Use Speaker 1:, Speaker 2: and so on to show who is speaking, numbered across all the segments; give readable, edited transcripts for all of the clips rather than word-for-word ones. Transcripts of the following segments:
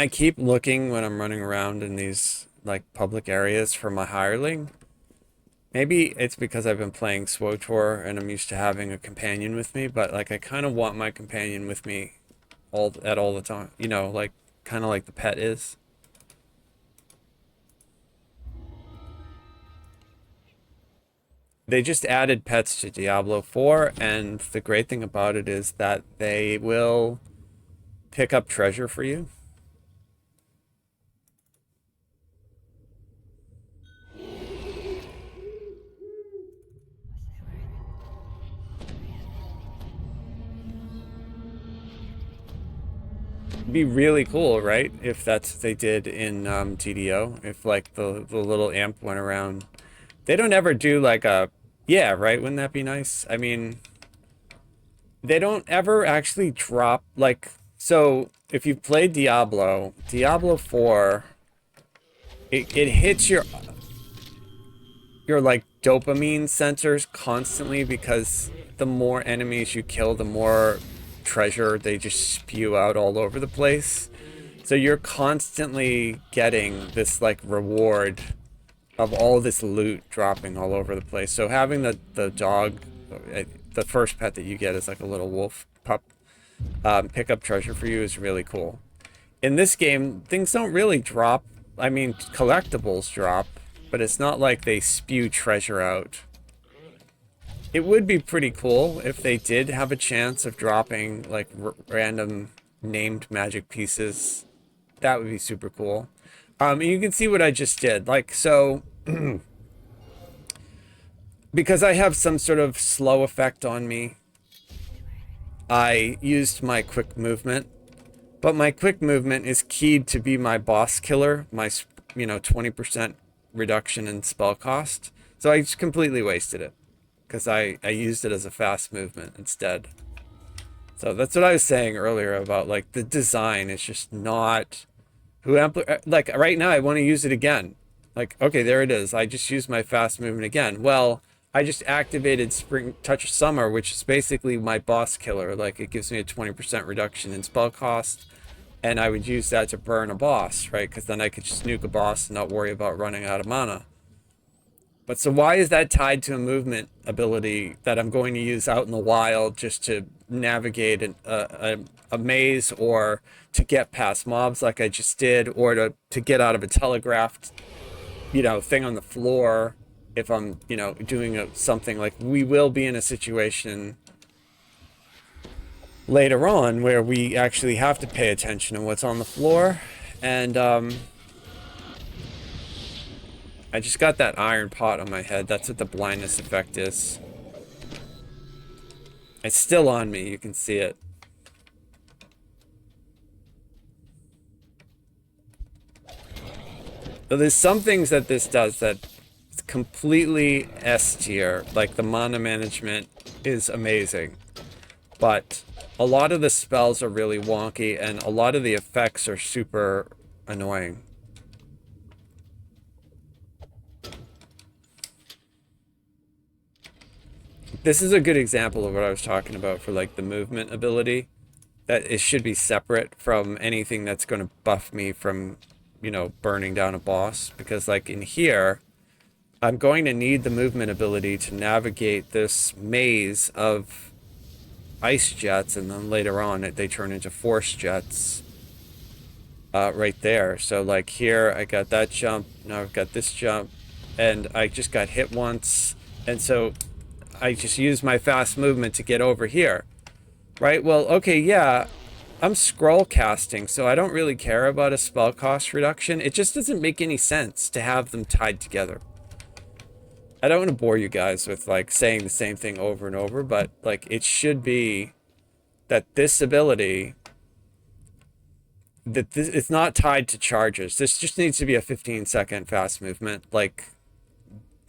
Speaker 1: I keep looking when I'm running around in these like public areas for my hireling. Maybe it's because I've been playing SWOTOR and I'm used to having a companion with me, but like I kind of want my companion with me all the time. You know, like kind of like the pet is. They just added pets to Diablo 4, and the great thing about it is that they will pick up treasure for you. Be really cool, right? If that's what they did in TDO, if like the little amp went around. They don't ever do like a, yeah, right? Wouldn't that be nice? I mean, they don't ever actually drop like, so if you've played Diablo 4, it hits your like dopamine sensors constantly because the more enemies you kill, the more treasure they just spew out all over the place. So you're constantly getting this like reward of all this loot dropping all over the place. So having the dog, the first pet that you get is like a little wolf pup, pick up treasure for you is really cool. In this game, things don't really drop. I mean, collectibles drop, but it's not like they spew treasure out. It would be pretty cool if they did have a chance of dropping like random named magic pieces. That would be super cool. You can see what I just did. Like, so because I have some sort of slow effect on me, I used my quick movement, but my quick movement is keyed to be my boss killer, my, 20% reduction in spell cost. So I just completely wasted it because I used it as a fast movement instead. So that's what I was saying earlier about like the design is just not like right now I want to use it again. Like, okay, there it is. I just used my fast movement again. Well, I just activated Spring Touch of Summer, which is basically my boss killer. Like, it gives me a 20% reduction in spell cost, and I would use that to burn a boss, right? Because then I could just nuke a boss and not worry about running out of mana. But so why is that tied to a movement ability that I'm going to use out in the wild just to navigate a maze or to get past mobs like I just did, or to get out of a telegraphed, thing on the floor if I'm, doing something like we will be in a situation later on where we actually have to pay attention to what's on the floor. And I just got that iron pot on my head. That's what the blindness effect is. It's still on me. You can see it. So there's some things that this does that it's completely S tier. Like the mana management is amazing. But a lot of the spells are really wonky and a lot of the effects are super annoying. This is a good example of what I was talking about for like the movement ability. That it should be separate from anything that's going to buff me from, burning down a boss. Because like in here, I'm going to need the movement ability to navigate this maze of ice jets, and then later on they turn into force jets right there. So like here, I got that jump, now I've got this jump, and I just got hit once, and so I just used my fast movement to get over here. Right, well, okay, yeah, I'm scroll casting, so I don't really care about a spell cost reduction. It just doesn't make any sense to have them tied together. I don't want to bore you guys with like saying the same thing over and over, but like it should be that this ability, that this, it's not tied to charges. This just needs to be a 15-second fast movement, like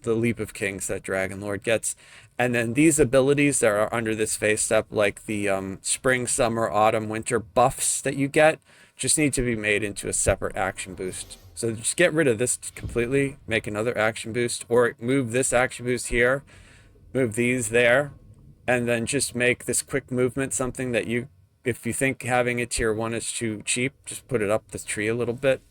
Speaker 1: the Leap of Kings that Dragon Lord gets. And then these abilities that are under this face step, like the spring, summer, autumn, winter buffs that you get, just need to be made into a separate action boost. So just get rid of this completely, make another action boost, or move this action boost here, move these there, and then just make this quick movement something that you if you think having a tier 1 is too cheap, just put it up the tree a little bit.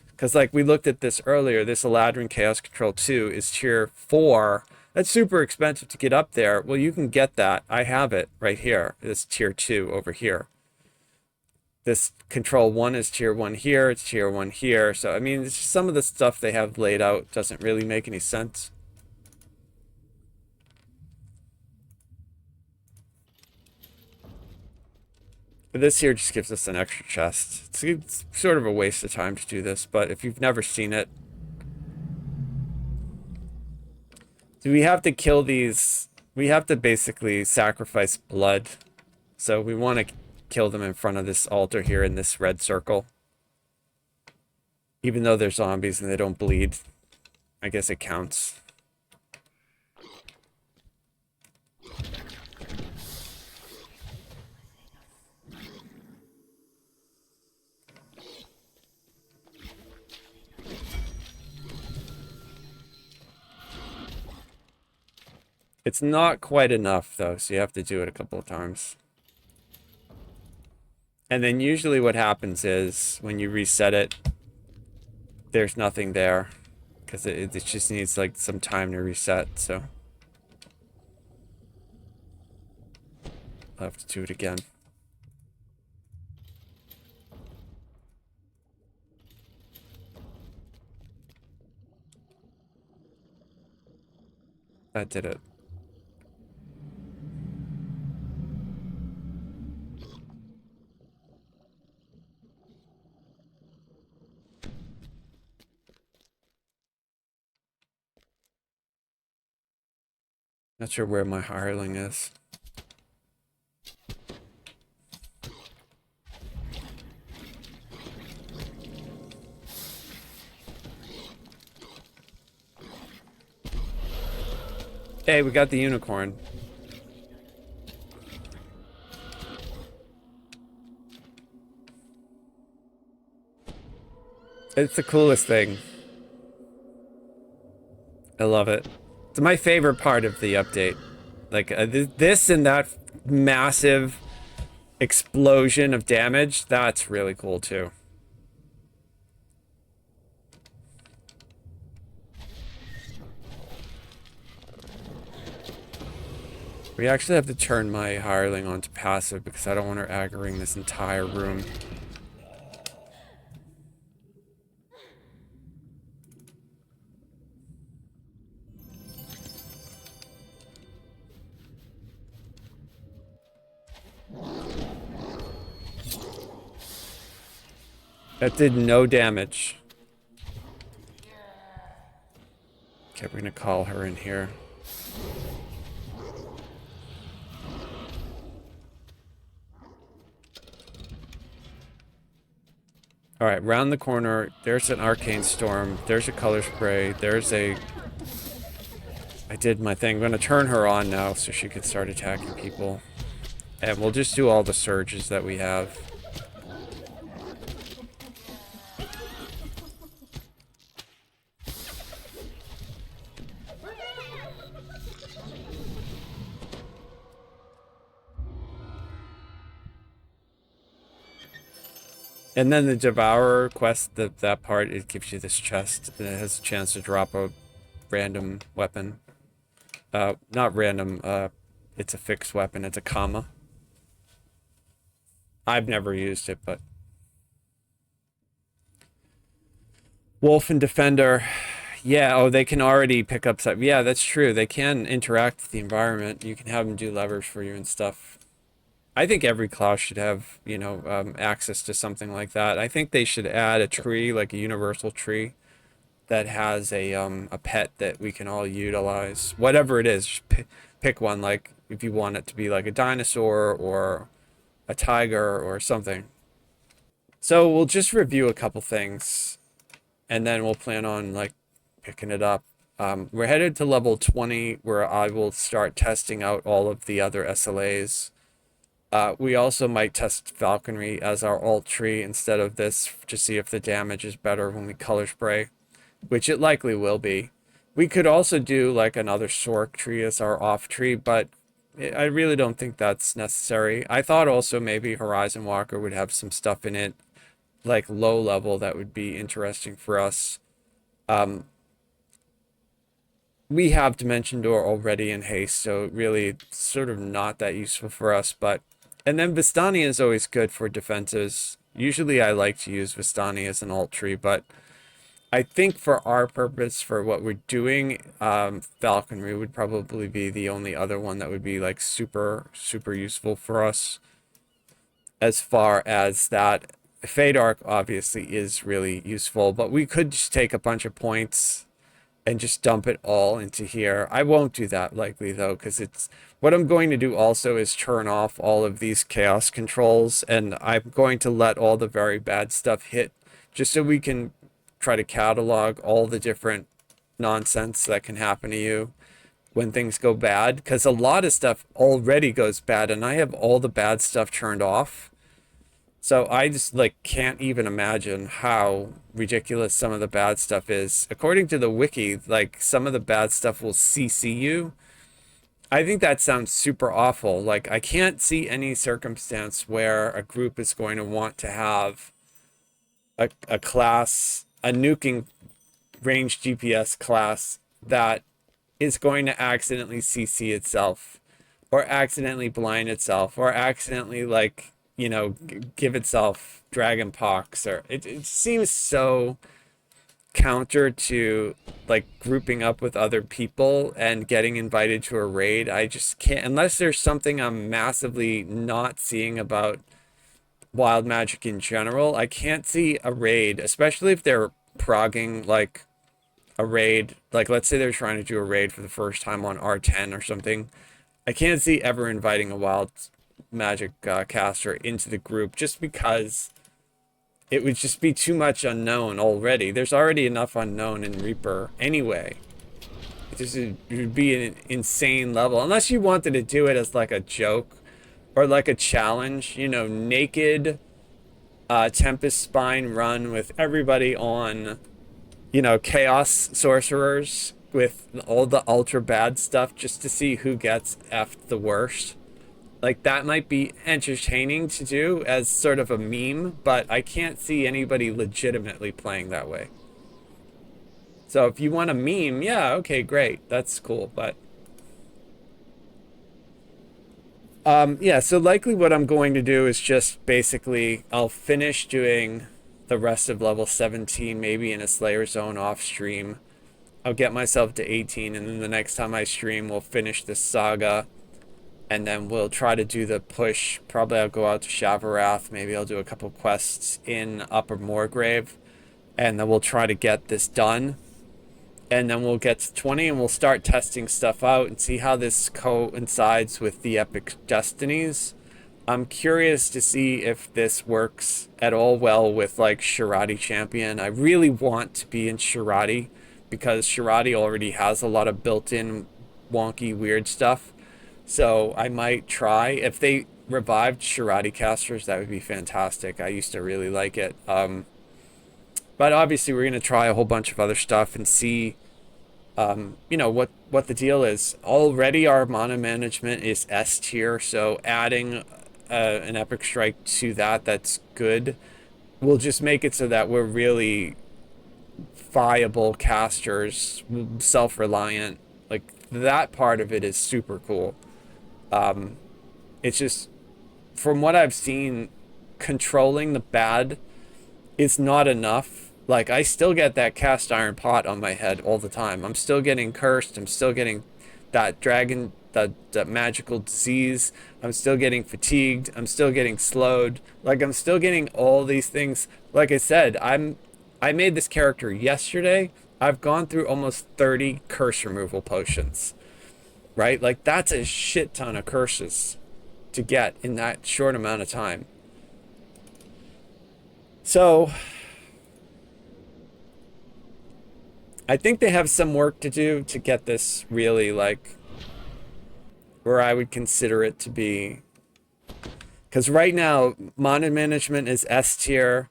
Speaker 1: Because like we looked at this earlier, this Eladrin Chaos Control 2 is tier 4. That's super expensive to get up there. Well, you can get that. I have it right here. This tier 2 over here. This Control 1 is tier 1 here. It's tier 1 here. So, I mean, it's just some of the stuff they have laid out doesn't really make any sense. But this here just gives us an extra chest. It's sort of a waste of time to do this, but if you've never seen it... Do we have to kill these? We have to basically sacrifice blood. So we want to kill them in front of this altar here in this red circle. Even though they're zombies and they don't bleed, I guess it counts. It's not quite enough, though, so you have to do it a couple of times. And then usually what happens is, when you reset it, there's nothing there. Because it just needs, like, some time to reset, so... I'll have to do it again. That did it. Not sure where my hireling is. Hey, we got the unicorn. It's the coolest thing. I love it. It's my favorite part of the update. Like, this and that massive explosion of damage, that's really cool too. We actually have to turn my hireling onto passive because I don't want her aggroing this entire room. That did no damage. Okay, we're gonna call her in here. Alright, round the corner, there's an arcane storm, there's a color spray, there's a... I did my thing. I'm gonna turn her on now so she can start attacking people. And we'll just do all the surges that we have. And then the Devourer quest, that part, it gives you this chest. And it has a chance to drop a random weapon. Not random, it's a fixed weapon. It's a comma. I've never used it, but... Wolf and Defender. Yeah, oh, they can already pick up stuff. Yeah, that's true. They can interact with the environment. You can have them do levers for you and stuff. I think every class should have, you know, access to something like that. I think they should add a tree, like a universal tree, that has a pet that we can all utilize. Whatever it is, just pick one. Like if you want it to be like a dinosaur or a tiger or something. So we'll just review a couple things, and then we'll plan on like picking it up. We're headed to level 20, where I will start testing out all of the other SLAs. We also might test Falconry as our alt tree instead of this to see if the damage is better when we color spray, which it likely will be. We could also do like another Sork tree as our off tree, but I really don't think that's necessary. I thought also maybe Horizon Walker would have some stuff in it, like low level, that would be interesting for us. We have Dimension Door already in haste, so really it's sort of not that useful for us. But and then Vistani is always good for defenses. Usually I like to use Vistani as an alt tree, but I think for our purpose, for what we're doing, Falconry would probably be the only other one that would be like super, super useful for us. As far as that, Fade Arc obviously is really useful, but we could just take a bunch of points and just dump it all into here. I won't do that likely though, because it's what I'm going to do also is turn off all of these chaos controls, and I'm going to let all the very bad stuff hit just so we can try to catalog all the different nonsense that can happen to you when things go bad, because a lot of stuff already goes bad and I have all the bad stuff turned off. So I just like can't even imagine how ridiculous some of the bad stuff is. According to the wiki, like some of the bad stuff will CC you. I think that sounds super awful. Like I can't see any circumstance where a group is going to want to have a class, a nuking range GPS class that is going to accidentally CC itself or accidentally blind itself or accidentally like, you know, give itself dragon pox, or it seems so counter to like grouping up with other people and getting invited to a raid. I just can't, unless there's something I'm massively not seeing about wild magic in general. I can't see a raid, especially if they're progging like a raid, like let's say they're trying to do a raid for the first time on R10 or something. I can't see ever inviting a wild magic caster into the group, just because it would just be too much unknown already. There's already enough unknown in Reaper anyway. It would be an insane level, unless you wanted to do it as like a joke or like a challenge, you know, naked Tempest Spine run with everybody on, you know, Chaos Sorcerers with all the ultra bad stuff just to see who gets effed the worst. Like that might be entertaining to do as sort of a meme, but I can't see anybody legitimately playing that way. So if you want a meme, yeah, okay, great. That's cool, but yeah, so likely what I'm going to do is just basically I'll finish doing the rest of level 17 maybe in a Slayer Zone off stream. I'll get myself to 18, and then the next time I stream we'll finish this saga, and then we'll try to do the push. Probably I'll go out to Shavarath, maybe I'll do a couple quests in Upper Moorgrave, and then we'll try to get this done. And then we'll get to 20 and we'll start testing stuff out and see how this coincides with the Epic Destinies. I'm curious to see if this works at all well with like Shirati Champion. I really want to be in Shirati because Shirati already has a lot of built-in wonky weird stuff. So I might try. If they revived Shirati casters, that would be fantastic. I used to really like it. But obviously we're going to try a whole bunch of other stuff and see, you know, what the deal is. Already our mana management is S tier, so adding an Epic Strike to that's good. We'll just make it so that we're really viable casters, self-reliant. Like, that part of it is super cool. It's just, from what I've seen, controlling the bad is not enough. Like, I still get that cast iron pot on my head all the time. I'm still getting cursed. I'm still getting that dragon, that magical disease. I'm still getting fatigued. I'm still getting slowed. Like, I'm still getting all these things. Like I said, I made this character yesterday. I've gone through almost 30 curse removal potions. Right? Like, that's a shit ton of curses to get in that short amount of time. So I think they have some work to do to get this really like where I would consider it to be. Because right now, mana management is S tier.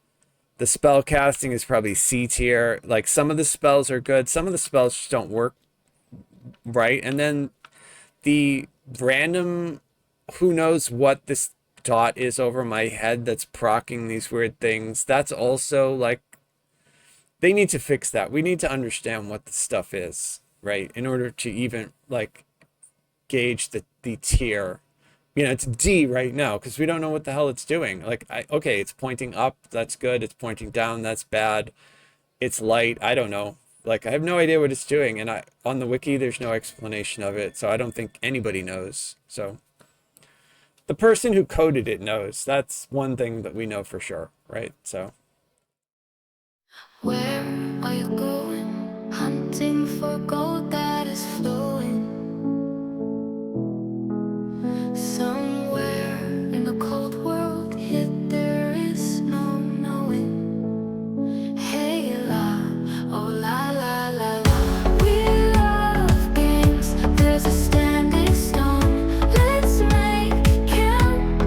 Speaker 1: The spell casting is probably C tier. Like, some of the spells are good. Some of the spells just don't work right. And then the random, who knows what this dot is over my head that's procking these weird things. That's also like, they need to fix that. We need to understand what the stuff is, right? In order to even like gauge the tier. You know, it's D right now because we don't know what the hell it's doing. Like, okay, it's pointing up, that's good. It's pointing down, that's bad. It's light, I don't know. Like, I have no idea what it's doing, and on the wiki there's no explanation of it, so I don't think anybody knows. So the person who coded it knows. That's one thing that we know for sure, right? So
Speaker 2: where are you going? Hunting for gold that is flowing. Somewhere in the cold world, yet there is no knowing. Hey la, oh la la la la. We love games, there's a standing stone. Let's make camp.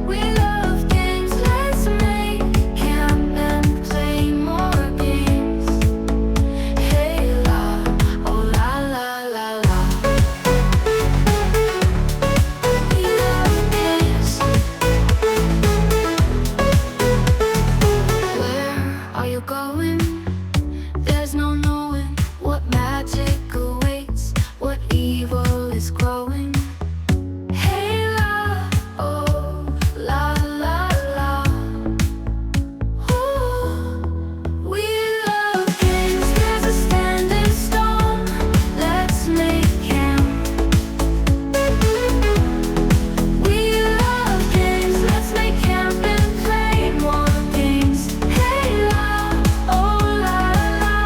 Speaker 2: We love games, let's make camp and play more games. Hey la, oh la la la la. We love games. Where are you going? There's no knowing what magic awaits, what evil is growing. Hey la, oh la la la. Ooh, we love games. There's a standing stone. Let's make camp. We love games. Let's make camp and play more games. Hey la, oh la la.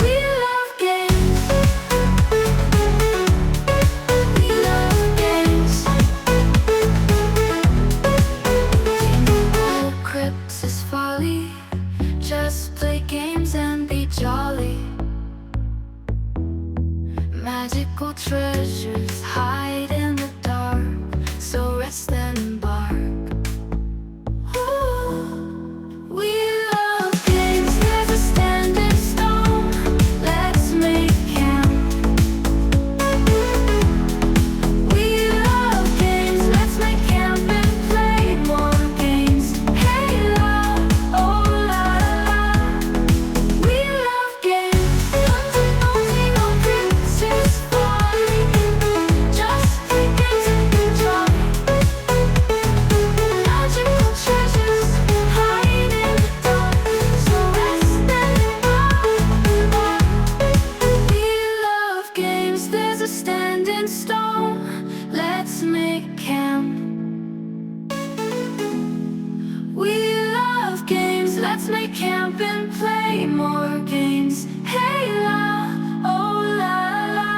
Speaker 2: We love games. We love games. All crypts is folly. Just play games and be jolly. Magical treasures hide in the dark, so rest and embark. Ooh, we love games. There's a standing stone. Let's make camp. We love games. Let's make camp and play more games. Hey la, oh la la. We love games. Hunting on princess falling. Just play games and be jolly. Magical treasures hide in the dark, so rest and embark. We love games. There's a standing stone. Let's make camp. We love games. Let's make camp and play more games. Hey la, oh la la.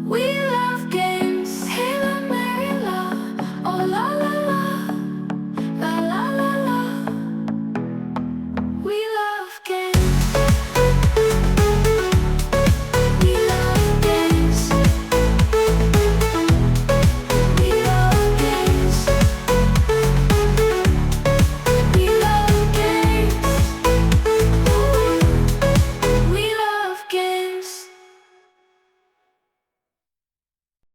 Speaker 2: We love games. Hey la, Mary la, oh la la.